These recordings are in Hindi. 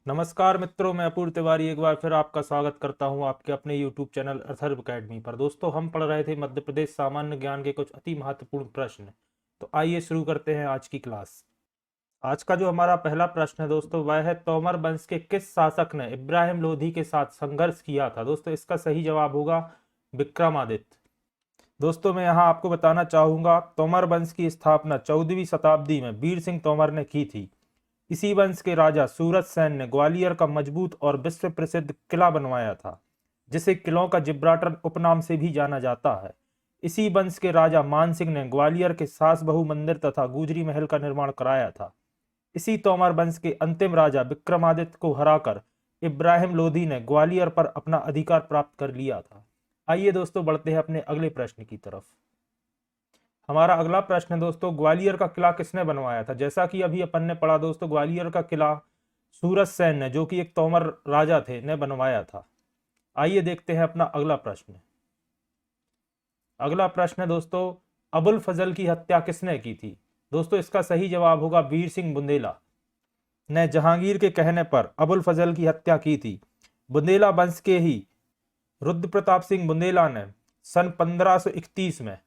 नमस्कार मित्रों, मैं अपूर्व तिवारी एक बार फिर आपका स्वागत करता हूं आपके अपने YouTube चैनल अथर्व अकेडमी पर। दोस्तों, हम पढ़ रहे थे मध्य प्रदेश सामान्य ज्ञान के कुछ अति महत्वपूर्ण प्रश्न। तो आइए शुरू करते हैं आज की क्लास। आज का जो हमारा पहला प्रश्न है दोस्तों, वह है तोमर वंश के किस शासक ने इब्राहिम लोधी के साथ संघर्ष किया था। दोस्तों, इसका सही जवाब होगा विक्रमादित्य। दोस्तों, मैं यहाँ आपको बताना चाहूंगा, तोमर वंश की स्थापना 14वीं शताब्दी में वीर सिंह तोमर ने की थी। इसी वंश के राजा सूरज सेन ने ग्वालियर का मजबूत और विश्व प्रसिद्ध किला बनवाया था, जिसे किलों का जिब्राल्टर उपनाम से भी जाना जाता है। इसी वंश के राजा मान सिंह ने ग्वालियर के सास बहु मंदिर तथा गुजरी महल का निर्माण कराया था। इसी तोमर वंश के अंतिम राजा विक्रमादित्य को हराकर इब्राहिम लोधी ने ग्वालियर पर अपना अधिकार प्राप्त कर लिया था। आइए दोस्तों, बढ़ते हैं अपने अगले प्रश्न की तरफ। हमारा अगला प्रश्न है दोस्तों, ग्वालियर का किला किसने बनवाया था। जैसा कि अभी अपन ने पढ़ा दोस्तों, ग्वालियर का किला सूरज सेन ने, जो कि एक तोमर राजा थे, ने बनवाया था। आइए देखते हैं अपना अगला प्रश्न। अगला प्रश्न है दोस्तों, अबुल फजल की हत्या किसने की थी। दोस्तों, इसका सही जवाब होगा वीर सिंह बुंदेला ने जहांगीर के कहने पर अबुल फजल की हत्या की थी। बुंदेला वंश के ही रुद्र प्रताप सिंह बुंदेला ने सन 1531 में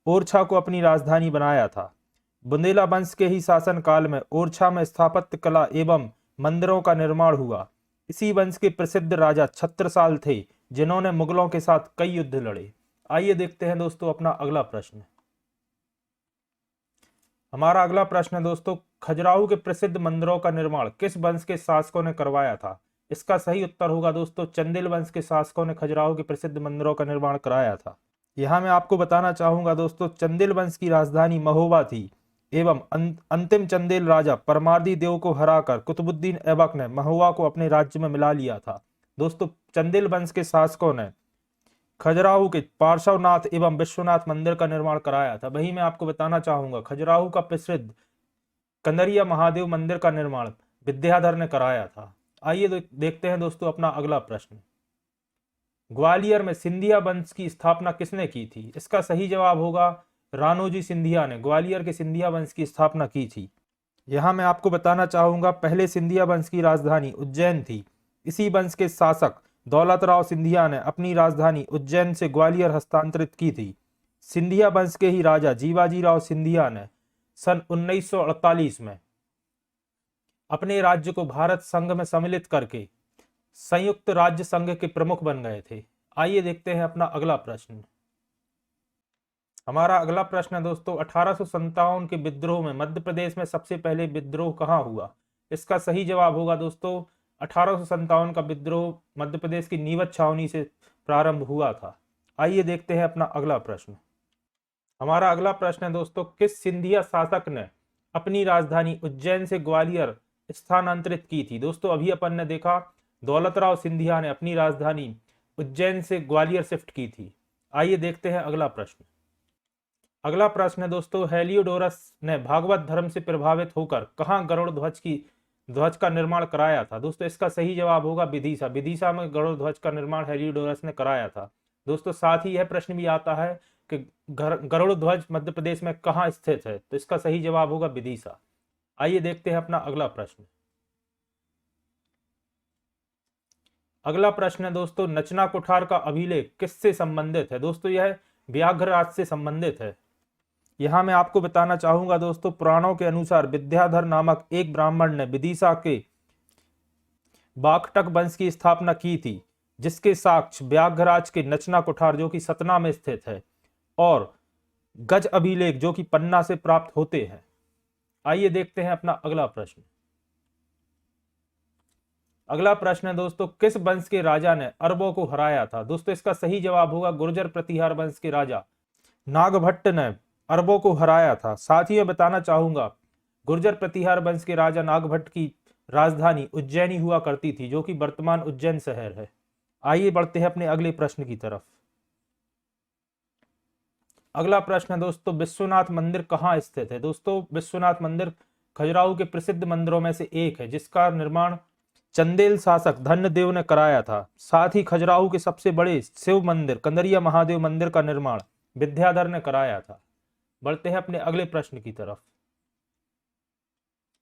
ओरछा को अपनी राजधानी बनाया था। बुंदेला वंश के ही शासन काल में ओरछा में स्थापत्य कला एवं मंदिरों का निर्माण हुआ। इसी वंश के प्रसिद्ध राजा छत्रसाल थे, जिन्होंने मुगलों के साथ कई युद्ध लड़े। आइए देखते हैं दोस्तों अपना अगला प्रश्न। हमारा अगला प्रश्न है दोस्तों, खजुराहो के प्रसिद्ध मंदिरों का निर्माण किस वंश के शासकों ने करवाया था। इसका सही उत्तर होगा दोस्तों, चंदेल वंश के शासकों ने खजुराहो के प्रसिद्ध मंदिरों का निर्माण कराया था। यहां मैं आपको बताना चाहूंगा दोस्तों, चंदेल वंश की राजधानी महोबा थी एवं अंतिम चंदेल राजा परमार्दी देव को हराकर कुतुबुद्दीन ऐबक ने महोबा को अपने राज्य में मिला लिया था। दोस्तों, चंदेल वंश के शासकों ने खजुराहो के पार्श्वनाथ एवं विश्वनाथ मंदिर का निर्माण कराया था। वही मैं आपको बताना चाहूंगा, खजुराहो का प्रसिद्ध कंदरिया महादेव मंदिर का निर्माण विद्याधर ने कराया था। आइए देखते हैं दोस्तों अपना अगला प्रश्न। ग्वालियर में सिंधिया वंश की स्थापना किसने की थी। इसका सही जवाब होगा राणोजी सिंधिया ने ग्वालियर के सिंधिया वंश की स्थापना की थी। यहां मैं आपको बताना चाहूंगा, पहले सिंधिया वंश की राजधानी उज्जैन थी। इसी वंश के शासक दौलत राव सिंधिया ने अपनी राजधानी उज्जैन से ग्वालियर हस्तांतरित की थी। सिंधिया वंश के ही राजा जीवाजी राव सिंधिया ने सन 1948 में अपने राज्य को भारत संघ में सम्मिलित करके संयुक्त राज्य संघ के प्रमुख बन गए थे। आइए देखते हैं अपना अगला प्रश्न। हमारा अगला प्रश्न है दोस्तों, 1857 के विद्रोह में मध्य प्रदेश में सबसे पहले विद्रोह कहाँ हुआ। इसका सही जवाब होगा दोस्तों, 1857 का विद्रोह मध्य प्रदेश की नीमच छावनी से प्रारंभ हुआ था। आइए देखते हैं अपना अगला प्रश्न। हमारा अगला प्रश्न है दोस्तों, किस सिंधिया शासक ने अपनी राजधानी उज्जैन से ग्वालियर स्थानांतरित की थी। दोस्तों, अभी अपन ने देखा दौलत राव सिंधिया ने अपनी राजधानी उज्जैन से ग्वालियर शिफ्ट की थी। आइए देखते हैं अगला प्रश्न। अगला प्रश्न है दोस्तों, हेलियोडोरस ने भागवत धर्म से प्रभावित होकर कहां गरुड़ ध्वज का निर्माण कराया था। दोस्तों, इसका सही जवाब होगा विदिशा। विदिशा में गरुड़ ध्वज का निर्माण हेलियोडोरस ने कराया था। दोस्तों, साथ ही यह प्रश्न भी आता है कि गरुड़ ध्वज मध्य प्रदेश में कहां स्थित है, तो इसका सही जवाब होगा विदिशा। आइए देखते हैं अपना अगला प्रश्न। अगला प्रश्न है दोस्तों, नचना कुठार का अभिलेख किससे संबंधित है। दोस्तों, यह व्याघ्रराज से संबंधित है। यहां मैं आपको बताना चाहूंगा दोस्तों, पुराणों के अनुसार विद्याधर नामक एक ब्राह्मण ने विदिशा के बागटक वंश की स्थापना की थी, जिसके साक्ष्य व्याघ्रराज के नचना कुठार जो कि सतना में स्थित है और गज अभिलेख जो कि पन्ना से प्राप्त होते हैं। आइए देखते हैं अपना अगला प्रश्न। अगला प्रश्न है दोस्तों, किस वंश के राजा ने अरबों को हराया था। दोस्तों, इसका सही जवाब होगा गुर्जर प्रतिहार वंश के राजा नागभट्ट ने अरबों को हराया था। साथ ही मैं बताना चाहूंगा, गुर्जर प्रतिहार वंश के राजा नागभट्ट की राजधानी उज्जैनी हुआ करती थी, जो कि वर्तमान उज्जैन शहर है। आइए बढ़ते हैं अपने अगले प्रश्न की तरफ। अगला प्रश्न है दोस्तों, विश्वनाथ मंदिर कहाँ स्थित है। दोस्तों, विश्वनाथ मंदिर खजुराहो के प्रसिद्ध मंदिरों में से एक है, जिसका निर्माण चंदेल शासक धन्यदेव ने कराया था। साथ ही खजुराहो के सबसे बड़े शिव मंदिर कंदरिया महादेव मंदिर का निर्माण विद्याधर ने कराया था। बढ़ते हैं अपने अगले प्रश्न की तरफ।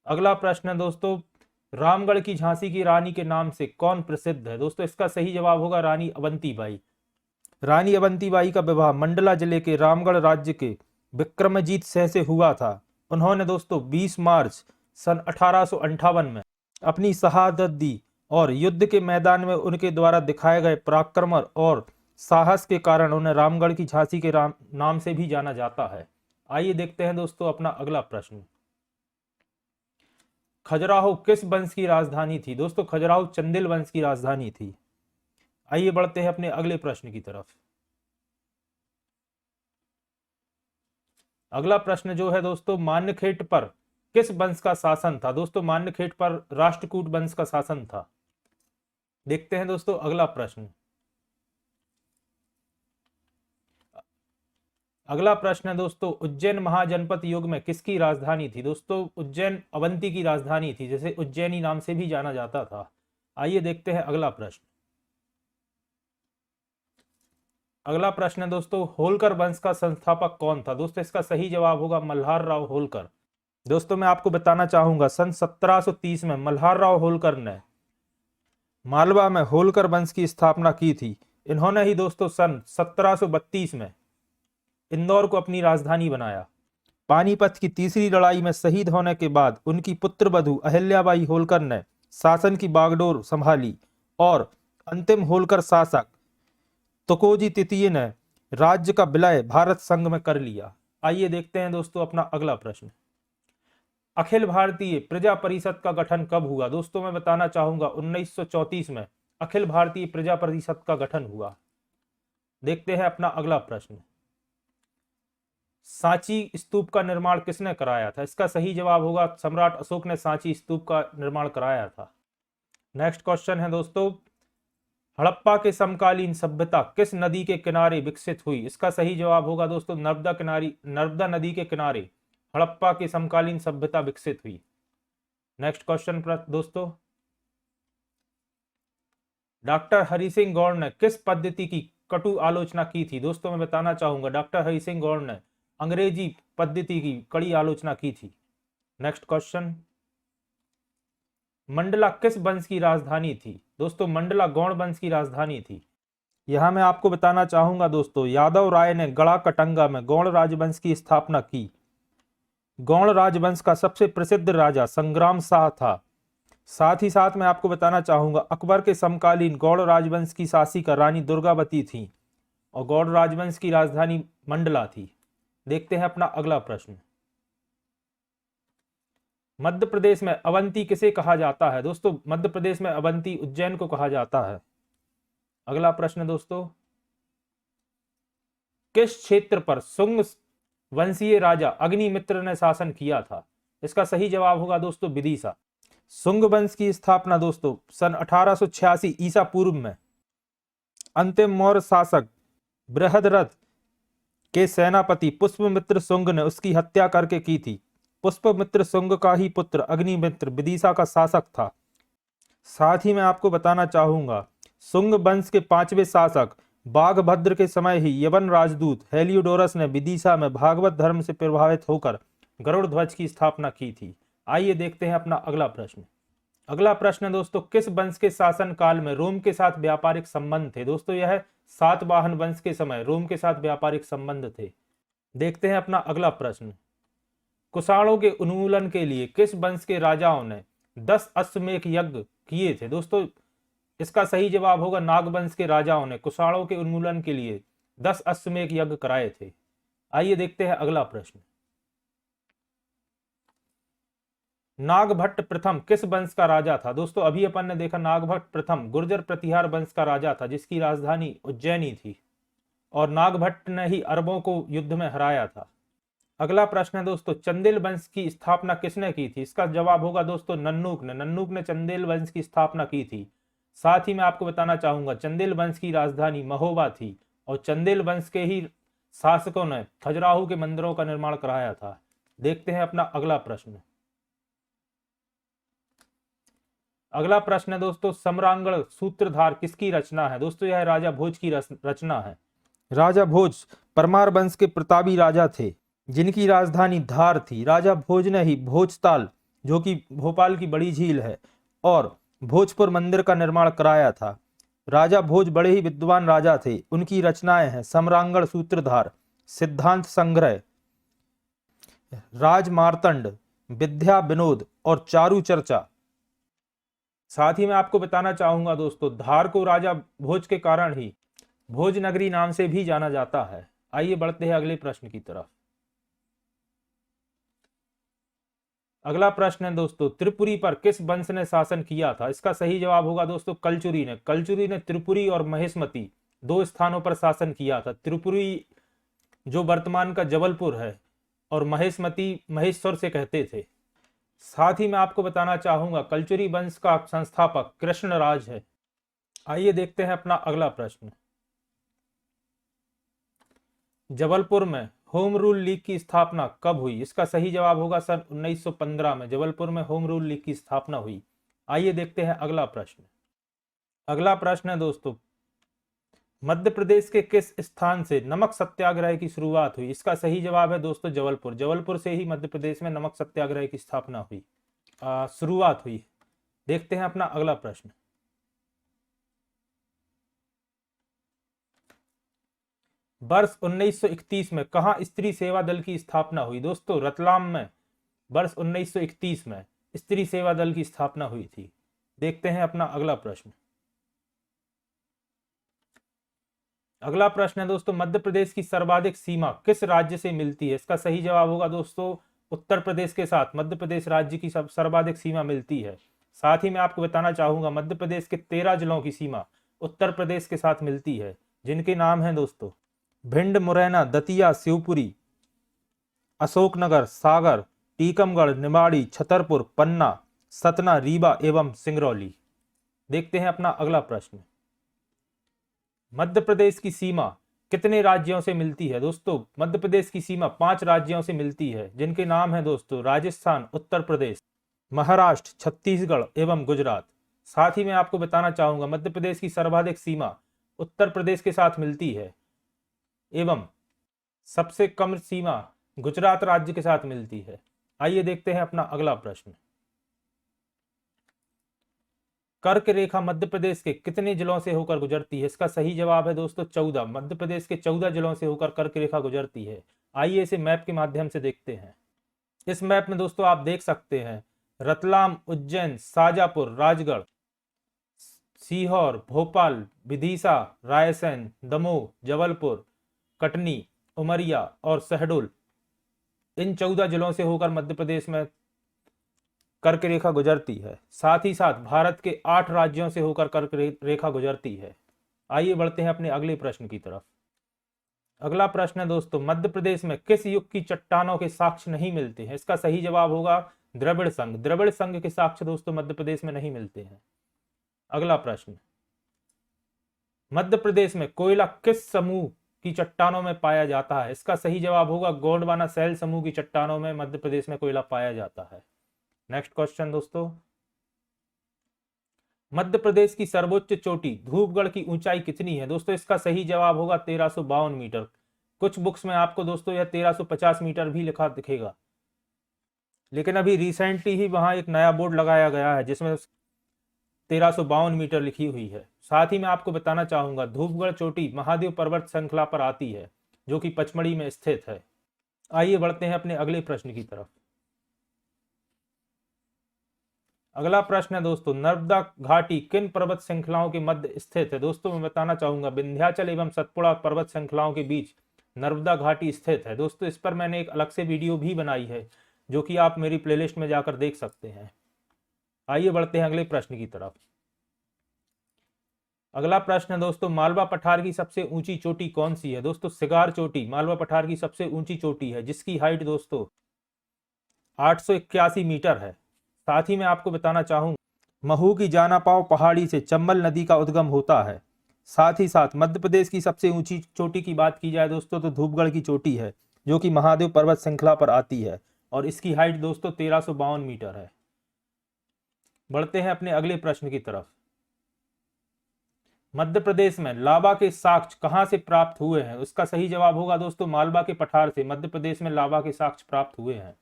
अगला प्रश्न है दोस्तों, रामगढ़ की झांसी की रानी के नाम से कौन प्रसिद्ध है? दोस्तों इसका सही जवाब होगा रानी अवंतीबाई। रानी अवंतीबाई का विवाह मंडला जिले के रामगढ़ राज्य के विक्रमजीत सिंह से हुआ था। उन्होंने दोस्तों 20 मार्च सन 1858 में अपनी शहादत दी और युद्ध के मैदान में उनके द्वारा दिखाए गए पराक्रम और साहस के कारण उन्हें रामगढ़ की झांसी के नाम से भी जाना जाता है। आइए देखते हैं दोस्तों अपना अगला प्रश्न। खजुराहो किस वंश की राजधानी थी? दोस्तों खजुराहो चंदेल वंश की राजधानी थी। आइए बढ़ते हैं अपने अगले प्रश्न की तरफ। अगला प्रश्न जो है दोस्तों, मान्यखेट पर किस वंश का शासन था? दोस्तों मान्यखेट पर राष्ट्रकूट वंश का शासन था। देखते हैं दोस्तों अगला प्रश्न। अगला प्रश्न है दोस्तों, उज्जैन महाजनपद युग में किसकी राजधानी थी? दोस्तों उज्जैन अवंती की राजधानी थी, जिसे उज्जैनी नाम से भी जाना जाता था। आइए देखते हैं अगला प्रश्न। अगला प्रश्न है दोस्तों, होलकर वंश का संस्थापक कौन था? दोस्तों इसका सही जवाब होगा मल्हार राव होलकर। दोस्तों मैं आपको बताना चाहूंगा सन 1730 में मल्हार राव होलकर ने मालवा में होलकर वंश की स्थापना की थी। इन्होंने ही दोस्तों सन 1732 में इंदौर को अपनी राजधानी बनाया। पानीपत की तीसरी लड़ाई में शहीद होने के बाद उनकी पुत्रवधू अहिल्याबाई होलकर ने शासन की बागडोर संभाली और अंतिम होलकर शासक तुकोजी तृतीय ने राज्य का विलय भारत संघ में कर लिया। आइए देखते हैं दोस्तों अपना अगला प्रश्न। अखिल भारतीय प्रजा परिषद का गठन कब हुआ? दोस्तों मैं बताना चाहूंगा 1934 में अखिल भारतीय प्रजा परिषद का गठन हुआ। देखते हैं अपना अगला प्रश्न। सांची स्तूप का निर्माण किसने कराया था? इसका सही जवाब होगा सम्राट अशोक ने सांची स्तूप का निर्माण कराया था। नेक्स्ट क्वेश्चन है दोस्तों, हड़प्पा के समकालीन सभ्यता किस नदी के किनारे विकसित हुई? इसका सही जवाब होगा दोस्तों नर्मदा नदी के किनारे हड़प्पा की समकालीन सभ्यता विकसित हुई। नेक्स्ट क्वेश्चन दोस्तों, डॉक्टर हरि सिंह गौड़ ने किस पद्धति की कटु आलोचना की थी? दोस्तों मैं बताना चाहूंगा डॉक्टर हरि सिंह गौड़ ने अंग्रेजी पद्धति की कड़ी आलोचना की थी। नेक्स्ट क्वेश्चन, मंडला किस वंश की राजधानी थी? दोस्तों मंडला गौड़ वंश की राजधानी थी। यहां मैं आपको बताना चाहूंगा दोस्तों यादव राय ने गढ़ा कटंगा में गौड़ राजवंश की स्थापना की। गौड़ राजवंश का सबसे प्रसिद्ध राजा संग्राम शाह था। साथ ही साथ मैं आपको बताना चाहूंगा अकबर के समकालीन गौड़ राजवंश की शासिका रानी दुर्गावती थी और गौड़ राजवंश की राजधानी मंडला थी। देखते हैं अपना अगला प्रश्न। मध्य प्रदेश में अवंती किसे कहा जाता है? दोस्तों मध्य प्रदेश में अवंती उज्जैन को कहा जाता है। अगला प्रश्न दोस्तों, किस क्षेत्र पर शुंग वंशीय राजा अग्निमित्र ने शासन किया था? इसका सही जवाब होगा दोस्तों विदिशा। शुंग वंश की स्थापना दोस्तों सन 1886 ईसा पूर्व में अंतिम मौर्य शासक बृहद्रथ के सेनापति पुष्पमित्र शुंग ने उसकी हत्या करके की थी। पुष्पमित्र शुंग का ही पुत्र अग्निमित्र विदिशा का शासक था। साथ ही मैं आपको बताना चाहूंगा शुंग वंश के 5वें शासक बाघभद्र के समय ही यवन राजदूत हेलियोडोरस ने विदिशा में भागवत धर्म से प्रभावित होकर गरुड़ ध्वज की स्थापना की थी। आइए देखते हैं अपना अगला प्रश्न। अगला प्रश्न दोस्तों, किस वंश के शासन काल में रोम के साथ व्यापारिक संबंध थे? दोस्तों यह सातवाहन वंश के समय रोम के साथ व्यापारिक संबंध थे। देखते हैं अपना अगला प्रश्न। कुषाणों के उन्मूलन के लिए किस वंश के राजाओं ने 10 अश्वमेध यज्ञ किए थे? दोस्तों इसका सही जवाब होगा नागवंश के राजाओं ने कुषाणों के उन्मूलन के लिए 10 अश्वमेध यज्ञ कराए थे। आइए देखते हैं अगला प्रश्न। नागभट्ट प्रथम किस वंश का राजा था? दोस्तों अभी अपन ने देखा नागभट्ट प्रथम गुर्जर प्रतिहार वंश का राजा था जिसकी राजधानी उज्जैनी थी और नागभट्ट ने ही अरबों को युद्ध में हराया था। अगला प्रश्न है दोस्तों, चंदेल वंश की स्थापना किसने की थी? इसका जवाब होगा दोस्तों नन्नूक ने चंदेल वंश की स्थापना की थी। साथ ही मैं आपको बताना चाहूंगा चंदेल वंश की राजधानी महोबा थी और चंदेल वंश के ही शासकों ने खजुराहो के मंदिरों का निर्माण कराया था। देखते हैं अपना अगला प्रश्न। अगला प्रश्न है दोस्तों, सम्रांगण सूत्रधार किसकी रचना है? दोस्तों यह राजा भोज की रचना है। राजा भोज परमार वंश के प्रतापी राजा थे जिनकी राजधानी धार थी। राजा भोज ने ही भोजताल जो कि भोपाल की बड़ी झील है और भोजपुर मंदिर का निर्माण कराया था। राजा भोज बड़े ही विद्वान राजा थे। उनकी रचनाएं हैं सम्रांगण सूत्रधार, सिद्धांत संग्रह, राजमार्तंड, विद्या विनोद और चारु चर्चा। साथ ही मैं आपको बताना चाहूंगा दोस्तों, धार को राजा भोज के कारण ही भोज नगरी नाम से भी जाना जाता है। आइए बढ़ते हैं अगले प्रश्न की तरफ। अगला प्रश्न है दोस्तों, त्रिपुरी पर किस वंश ने शासन किया था? इसका सही जवाब होगा दोस्तों कलचुरी ने। कलचुरी ने त्रिपुरी और महेशमती दो स्थानों पर शासन किया था। त्रिपुरी जो वर्तमान का जबलपुर है और महेशमती महेश्वर से कहते थे। साथ ही मैं आपको बताना चाहूंगा कलचुरी वंश का संस्थापक कृष्णराज है। आइए देखते हैं अपना अगला प्रश्न। जबलपुर में होम रूल लीग की स्थापना कब हुई? इसका सही जवाब होगा सन 1915 में जबलपुर में होम रूल लीग की स्थापना हुई। आइए देखते हैं अगला प्रश्न। अगला प्रश्न है दोस्तों, मध्य प्रदेश के किस स्थान से नमक सत्याग्रह की शुरुआत हुई? इसका सही जवाब है दोस्तों जबलपुर। जबलपुर से ही मध्य प्रदेश में नमक सत्याग्रह की स्थापना हुई, शुरुआत हुई। देखते हैं अपना अगला प्रश्न। वर्ष 1931 में कहां स्त्री सेवा दल की स्थापना हुई? दोस्तों रतलाम में वर्ष 1931 में स्त्री सेवा दल की स्थापना हुई थी। देखते हैं अपना अगला प्रश्न। अगला प्रश्न है दोस्तों, मध्य प्रदेश की सर्वाधिक सीमा किस राज्य से मिलती है? इसका सही जवाब होगा दोस्तों उत्तर प्रदेश के साथ मध्य प्रदेश राज्य की सर्वाधिक सीमा मिलती है। साथ ही मैं आपको बताना चाहूंगा मध्य प्रदेश के 13 जिलों की सीमा उत्तर प्रदेश के साथ मिलती है, जिनके नाम हैं दोस्तों भिंड, मुरैना, दतिया, शिवपुरी, अशोकनगर, सागर, टीकमगढ़, निमाड़ी, छतरपुर, पन्ना, सतना, रीवा एवं सिंगरौली। देखते हैं अपना अगला प्रश्न। मध्य प्रदेश की सीमा कितने राज्यों से मिलती है? दोस्तों मध्य प्रदेश की सीमा 5 राज्यों से मिलती है, जिनके नाम हैं दोस्तों राजस्थान, उत्तर प्रदेश, महाराष्ट्र, छत्तीसगढ़ एवं गुजरात। साथ ही मैं आपको बताना चाहूंगा मध्य प्रदेश की सर्वाधिक सीमा उत्तर प्रदेश के साथ मिलती है एवं सबसे कम सीमा गुजरात राज्य के साथ मिलती है। आइए देखते हैं अपना अगला प्रश्न। कर्क रेखा मध्य प्रदेश के कितने जिलों से होकर गुजरती है? इसका सही जवाब है दोस्तों 14। मध्य प्रदेश के 14 जिलों से होकर कर्क रेखा गुजरती है। आइए इसे मैप के माध्यम से देखते हैं। इस मैप में दोस्तों आप देख सकते हैं रतलाम, उज्जैन, शाजापुर, राजगढ़, सीहोर, भोपाल, विदिशा, रायसेन, दमोह, जबलपुर, कटनी, उमरिया और शहडोल, इन 14 जिलों से होकर मध्य प्रदेश में कर्क रेखा गुजरती है। साथ ही साथ भारत के 8 राज्यों से होकर कर्क रेखा गुजरती है। आइए बढ़ते हैं अपने अगले प्रश्न की तरफ। अगला प्रश्न है दोस्तों, मध्य प्रदेश में किस युग की चट्टानों के साक्ष्य नहीं मिलते हैं? इसका सही जवाब होगा द्रविड़ संघ। द्रविड़ संघ के साक्ष्य दोस्तों मध्य प्रदेश में नहीं मिलते हैं। अगला प्रश्न, मध्य प्रदेश में कोयला किस समूह की चट्टानों में पाया जाता है? इसका सही जवाब होगा गोंडवाना सैल समूह की चट्टानों में मध्य प्रदेश में कोयला पाया जाता है। नेक्स्ट क्वेश्चन दोस्तों, मध्य प्रदेश की सर्वोच्च चोटी धूपगढ़ की ऊंचाई कितनी है? दोस्तों इसका सही जवाब होगा 1352 मीटर। कुछ बुक्स में आपको दोस्तों यह 1350 मीटर भी लिखा दिखेगा, लेकिन अभी रिसेंटली ही वहां एक नया बोर्ड लगाया गया है जिसमें 1352 मीटर लिखी हुई है। साथ ही मैं आपको बताना चाहूंगा धूपगढ़ चोटी महादेव पर्वत श्रृंखला पर आती है, जो कि पचमढ़ी में स्थित है। आइए बढ़ते हैं अपने अगले प्रश्न की तरफ। अगला प्रश्न है दोस्तों, नर्मदा घाटी किन पर्वत श्रृंखलाओं के मध्य स्थित है? दोस्तों मैं बताना चाहूंगा विंध्याचल एवं सतपुड़ा पर्वत श्रृंखलाओं के बीच नर्मदा घाटी स्थित है। दोस्तों इस पर मैंने एक अलग से वीडियो भी बनाई है, जो कि आप मेरी प्लेलिस्ट में जाकर देख सकते हैं। आइए बढ़ते हैं अगले प्रश्न की तरफ। अगला प्रश्न है दोस्तों, मालवा पठार की सबसे ऊंची चोटी कौन सी है? दोस्तों सिगार चोटी मालवा पठार की सबसे ऊंची चोटी है, जिसकी हाइट दोस्तों 881 मीटर है। साथ ही मैं आपको बताना चाहूंगा महू की जानापाव पहाड़ी से चंबल नदी का उद्गम होता है। साथ ही साथ मध्य प्रदेश की सबसे ऊंची चोटी की बात की जाए दोस्तों तो धूपगढ़ की चोटी है, जो कि महादेव पर्वत श्रृंखला पर आती है और इसकी हाइट दोस्तों 1352 मीटर है। बढ़ते हैं अपने अगले प्रश्न की तरफ। मध्य प्रदेश में लावा के साक्ष्य कहां से प्राप्त हुए हैं? उसका सही जवाब होगा दोस्तों मालवा के पठार से मध्य प्रदेश में लावा के साक्ष्य प्राप्त हुए हैं।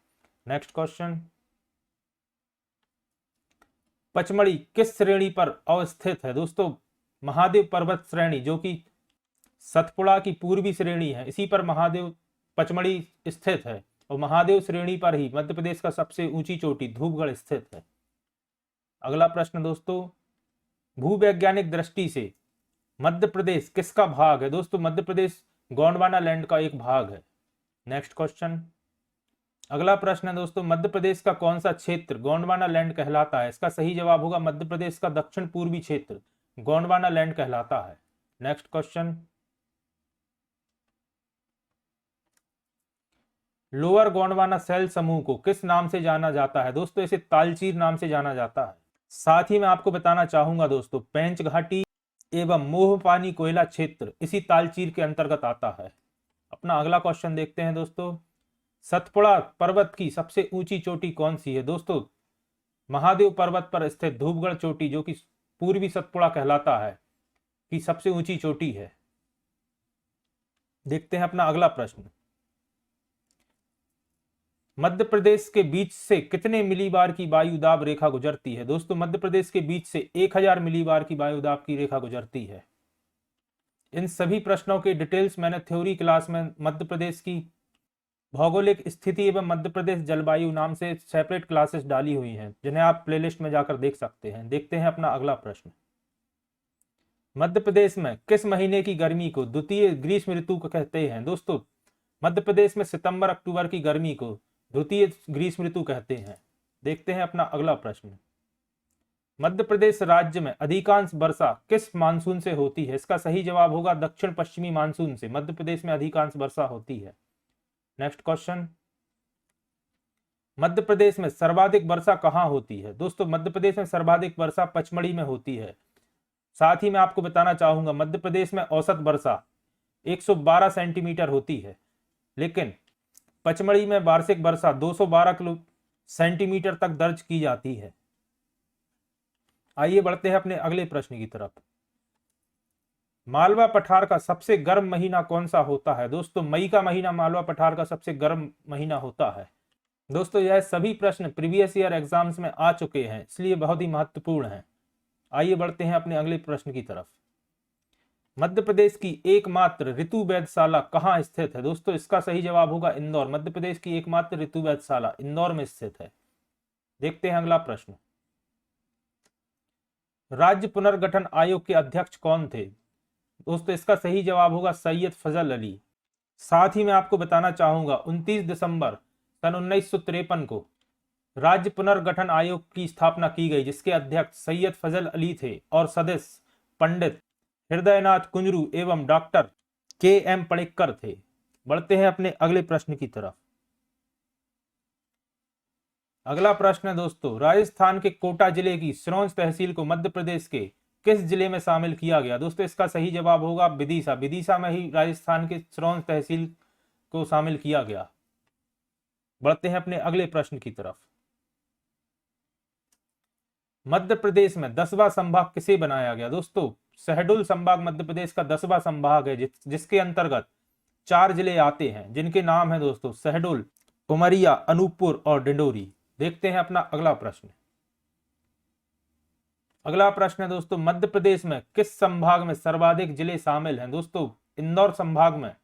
नेक्स्ट क्वेश्चन, पचमढ़ी किस श्रेणी पर अवस्थित है? दोस्तों महादेव पर्वत श्रेणी, जो कि सतपुड़ा की पूर्वी श्रेणी है, इसी पर महादेव पचमढ़ी स्थित है। और महादेव श्रेणी पर ही मध्य प्रदेश का सबसे ऊंची चोटी धूपगढ़ स्थित है। अगला प्रश्न दोस्तों, भूवैज्ञानिक दृष्टि से मध्य प्रदेश किसका भाग है? दोस्तों मध्य प्रदेश गोंडवाना लैंड का एक भाग है। Next question. अगला प्रश्न है दोस्तों, मध्य प्रदेश का कौन सा क्षेत्र गोंडवाना लैंड कहलाता है? इसका सही जवाब होगा मध्य प्रदेश का दक्षिण पूर्वी क्षेत्र गोंडवाना लैंड कहलाता है। Next question. लोअर गोंडवाना सेल समूह को किस नाम से जाना जाता है? दोस्तों इसे तालचीर नाम से जाना जाता है। साथ ही मैं आपको बताना चाहूंगा दोस्तों, पेंच घाटी एवं मोहपानी कोयला क्षेत्र इसी तालचीर के अंतर्गत आता है। अपना अगला क्वेश्चन देखते हैं दोस्तों, सतपुड़ा पर्वत की सबसे ऊंची चोटी कौन सी है? दोस्तों महादेव पर्वत पर स्थित धूपगढ़ चोटी, जो कि पूर्वी सतपुड़ा कहलाता है, की सबसे ऊंची चोटी है। देखते हैं अपना अगला प्रश्न, मध्य प्रदेश के बीच से कितने मिलीबार की वायुदाब रेखा गुजरती है? दोस्तों मध्य प्रदेश के बीच से 1000 मिलीबार की वायुदाब की रेखा गुजरती है। इन सभी प्रश्नों के डिटेल्स मैंने थ्योरी क्लास में मध्य प्रदेश की भौगोलिक स्थिति एवं मध्य प्रदेश जलवायु नाम से सेपरेट क्लासेस डाली हुई हैं, जिन्हें आप प्लेलिस्ट में जाकर देख सकते हैं। देखते हैं अपना अगला प्रश्न, मध्य प्रदेश में किस महीने की गर्मी को द्वितीय ग्रीष्म ऋतु को कहते हैं? दोस्तों मध्य प्रदेश में सितंबर अक्टूबर की गर्मी को द्वितीय ग्रीष्म ऋतु कहते हैं। देखते हैं अपना अगला प्रश्न, मध्य प्रदेश राज्य में अधिकांश वर्षा किस मानसून से होती है? इसका सही जवाब होगा दक्षिण पश्चिमी मानसून से मध्य प्रदेश में अधिकांश वर्षा होती है। नेक्स्ट क्वेश्चन, मध्य प्रदेश में सर्वाधिक वर्षा कहां होती है? दोस्तों मध्य प्रदेश में सर्वाधिक वर्षा पचमढ़ी में होती है। साथ ही मैं आपको बताना चाहूंगा, मध्य प्रदेश में औसत वर्षा 112 सेंटीमीटर होती है, लेकिन पचमढ़ी में वार्षिक वर्षा 212 सेंटीमीटर तक दर्ज की जाती है। आइए बढ़ते हैं अपने अगले प्रश्न की तरफ, मालवा पठार का सबसे गर्म महीना कौन सा होता है? दोस्तों मई का महीना मालवा पठार का सबसे गर्म महीना होता है। दोस्तों यह सभी प्रश्न प्रीवियस ईयर एग्जाम्स में आ चुके हैं, इसलिए बहुत ही महत्वपूर्ण है। आइए बढ़ते हैं अपने अगले प्रश्न की तरफ, मध्य प्रदेश की एकमात्र ऋतु वेधशाला कहाँ स्थित है? दोस्तों इसका सही जवाब होगा इंदौर। मध्य प्रदेश की एकमात्र ऋतु वेधशाला इंदौर में स्थित है। देखते हैं अगला प्रश्न, राज्य पुनर्गठन आयोग के अध्यक्ष कौन थे? दोस्तों इसका सही जवाब होगा सैयद फजल अली। साथ ही मैं आपको बताना चाहूंगा, 29 दिसंबर सन 1953 को राज्य पुनर्गठन आयोग की स्थापना की गई, जिसके अध्यक्ष सैयद फजल अली थे और सदस्य पंडित हृदयनाथ कुंजरू एवं डॉक्टर के.एम. पणिक्कर थे। बढ़ते हैं अपने अगले प्रश्न की तरफ। अगला प्रश्न है दोस्तों, राजस्थान के कोटा जिले की सिरोंज तहसील को मध्य प्रदेश के किस जिले में शामिल किया गया? दोस्तों इसका सही जवाब होगा विदिशा। विदिशा में ही राजस्थान के सिरोंज तहसील को शामिल किया गया। बढ़ते हैं अपने अगले प्रश्न की तरफ, मध्य प्रदेश में 10वां संभाग किसे बनाया गया? दोस्तों शहडोल संभाग मध्य प्रदेश का 10वां संभाग है, जिसके अंतर्गत 4 जिले आते हैं, जिनके नाम है दोस्तों शहडोल, उमरिया, अनूपपुर और डिंडोरी। देखते हैं अपना अगला प्रश्न। अगला प्रश्न है दोस्तों, मध्य प्रदेश में किस संभाग में सर्वाधिक जिले शामिल हैं? दोस्तों इंदौर संभाग में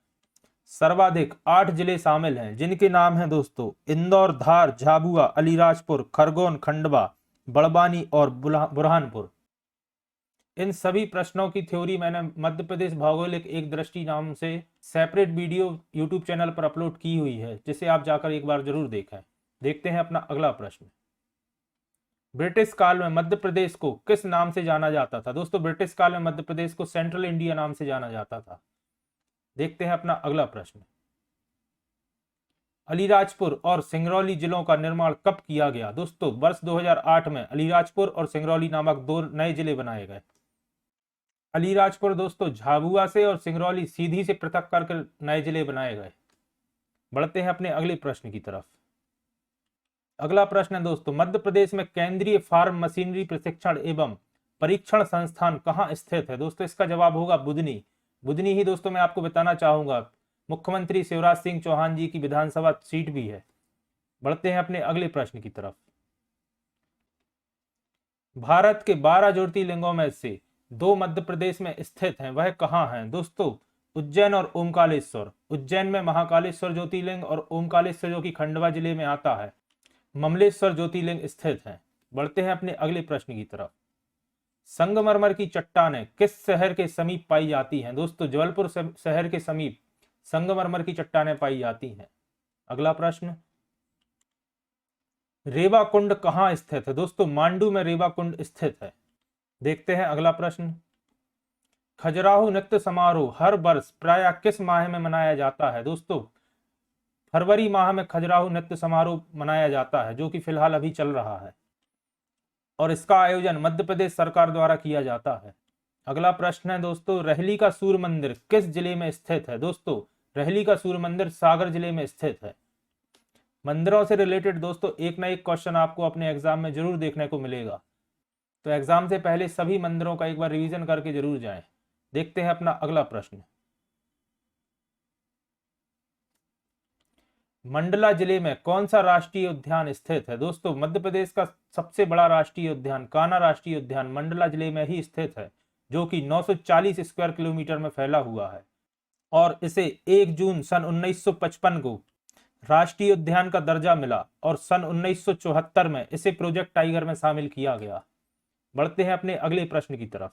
सर्वाधिक 8 जिले शामिल हैं, जिनके नाम है दोस्तों इंदौर, धार, झाबुआ, अलीराजपुर, खरगोन, खंडवा, बड़वानी और बुरहानपुर। इन सभी प्रश्नों की थ्योरी मैंने मध्य प्रदेश भौगोलिक एक दृष्टि नाम से सेपरेट वीडियो यूट्यूब चैनल पर अपलोड की हुई है, जिसे आप जाकर एक बार जरूर देखें। देखते हैं अपना अगला प्रश्न, ब्रिटिश काल में मध्य प्रदेश को किस नाम से जाना जाता था? दोस्तों ब्रिटिश काल में मध्य प्रदेश को सेंट्रल इंडिया नाम से जाना जाता था। देखते हैं अपना अगला प्रश्न, अलीराजपुर और सिंगरौली जिलों का निर्माण कब किया गया? दोस्तों वर्ष 2008 में अलीराजपुर और सिंगरौली नामक 2 नए जिले बनाए गए। अलीराजपुर दोस्तों झाबुआ से और सिंगरौली सीधी से पृथक कर नए जिले बनाए गए। बढ़ते हैं अपने अगले प्रश्न की तरफ। अगला प्रश्न है दोस्तों, मध्य प्रदेश में केंद्रीय फार्म मशीनरी प्रशिक्षण एवं परीक्षण संस्थान कहाँ स्थित है? दोस्तों इसका जवाब होगा बुधनी। बुधनी ही दोस्तों मैं आपको बताना चाहूंगा मुख्यमंत्री शिवराज सिंह चौहान जी की विधानसभा सीट भी है। बढ़ते हैं अपने अगले प्रश्न की तरफ, भारत के 12 ज्योतिर्लिंगों में से 2 मध्य प्रदेश में स्थित हैं, वह कहाँ हैं दोस्तों? उज्जैन और ओमकालेश्वर। उज्जैन में महाकालेश्वर ज्योतिर्लिंग और ओमकालेश्वर जो कि खंडवा जिले में आता है, ममलेश्वर ज्योतिर्लिंग स्थित हैं। बढ़ते हैं अपने अगले प्रश्न की तरफ। संगमरमर की चट्टानें किस शहर के समीप पाई जाती हैं दोस्तों? जबलपुर शहर के समीप संगमरमर की चट्टानें पाई जाती हैं। अगला प्रश्न, रेवा कुंड कहाँ स्थित है दोस्तों? मांडू में रेवा कुंड स्थित है। देखते हैं अगला प्रश्न, खजुराहो नृत्य समारोह हर वर्ष प्रायः किस माह में मनाया जाता है दोस्तों? फरवरी माह में खजुराहो नृत्य समारोह मनाया जाता है, जो कि फिलहाल अभी चल रहा है, और इसका आयोजन मध्य प्रदेश सरकार द्वारा किया जाता है। अगला प्रश्न है दोस्तों, रहली का सूर्य मंदिर किस जिले में स्थित है दोस्तों? रहली का सूर्य मंदिर सागर जिले में स्थित है। मंदिरों से रिलेटेड दोस्तों एक ना एक क्वेश्चन आपको अपने एग्जाम में जरूर देखने को मिलेगा, तो एग्जाम से पहले सभी मंदिरों का एक बार रिवीजन करके जरूर जाएं। देखते हैं अपना अगला प्रश्न, मंडला जिले में कौन सा राष्ट्रीय उद्यान स्थित है दोस्तों? मध्य प्रदेश का सबसे बड़ा राष्ट्रीय उद्यान कान्हा राष्ट्रीय उद्यान मंडला जिले में ही स्थित है, जो कि 940 स्क्वायर किलोमीटर में फैला हुआ है, और इसे 1 जून सन 1955 को राष्ट्रीय उद्यान का दर्जा मिला, और सन 1974 में इसे प्रोजेक्ट टाइगर में शामिल किया गया। बढ़ते हैं अपने अगले प्रश्न की तरफ।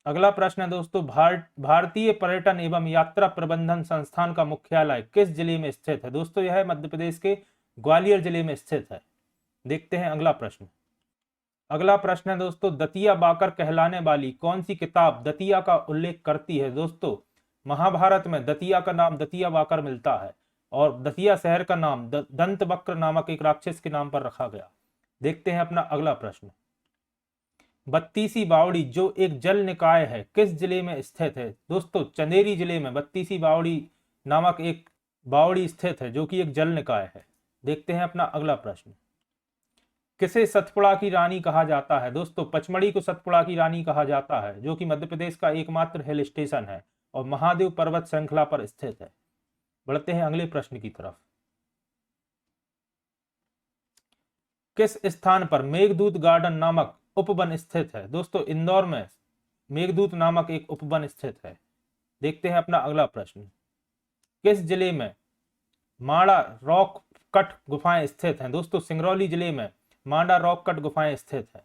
अगला प्रश्न है दोस्तों, भारतीय पर्यटन एवं यात्रा प्रबंधन संस्थान का मुख्यालय किस जिले में स्थित है दोस्तों? यह मध्य प्रदेश के ग्वालियर जिले में स्थित है। देखते हैं अगला प्रश्न। अगला प्रश्न है दोस्तों, दतिया बाकर कहलाने वाली कौन सी किताब दतिया का उल्लेख करती है दोस्तों? महाभारत में दतिया का नाम दतिया बाकर मिलता है, और दतिया शहर का नाम दंतवक्र नामक एक राक्षस के नाम पर रखा गया। देखते हैं अपना अगला प्रश्न, बत्तीसी बावड़ी जो एक जल निकाय है किस जिले में स्थित है दोस्तों? चंदेरी जिले में बत्तीसी बावड़ी नामक एक बावड़ी स्थित है, जो कि एक जल निकाय है। देखते हैं अपना अगला प्रश्न, किसे सतपुड़ा की रानी कहा जाता है दोस्तों? पचमढ़ी को सतपुड़ा की रानी कहा जाता है, जो कि मध्य प्रदेश का एकमात्र हिल स्टेशन है और महादेव पर्वत श्रृंखला पर स्थित है। बढ़ते हैं अगले प्रश्न की तरफ, किस स्थान पर मेघदूत गार्डन नामक उपवन स्थित है दोस्तों? इंदौर में मेघदूत नामक एक उपवन स्थित है। देखते हैं अपना अगला प्रश्न, किस जिले में माड़ा रॉक कट गुफाएं स्थित हैं दोस्तों? सिंगरौली जिले में माड़ा रॉक कट गुफाएं स्थित है।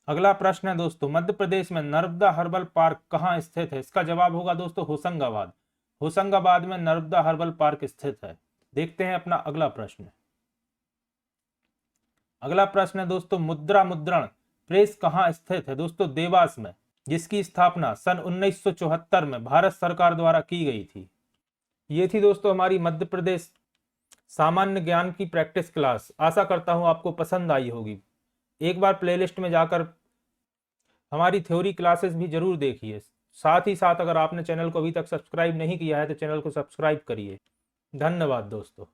अगला प्रश्न है दोस्तों, मध्य प्रदेश में नर्मदा हर्बल पार्क कहां स्थित है? इसका जवाब होगा दोस्तों होशंगाबाद। होशंगाबाद में नर्मदा हर्बल पार्क स्थित है। देखते हैं अपना अगला प्रश्न। अगला प्रश्न है दोस्तों, मुद्रा मुद्रण प्रेस कहां स्थित है दोस्तों? देवास में, जिसकी स्थापना सन 1974 में भारत सरकार द्वारा की गई थी। ये थी दोस्तों हमारी मध्य प्रदेश सामान्य ज्ञान की प्रैक्टिस क्लास। आशा करता हूं आपको पसंद आई होगी। एक बार प्लेलिस्ट में जाकर हमारी थ्योरी क्लासेस भी जरूर देखिए। साथ ही साथ अगर आपने चैनल को अभी तक सब्सक्राइब नहीं किया है तो चैनल को सब्सक्राइब करिए। धन्यवाद दोस्तों।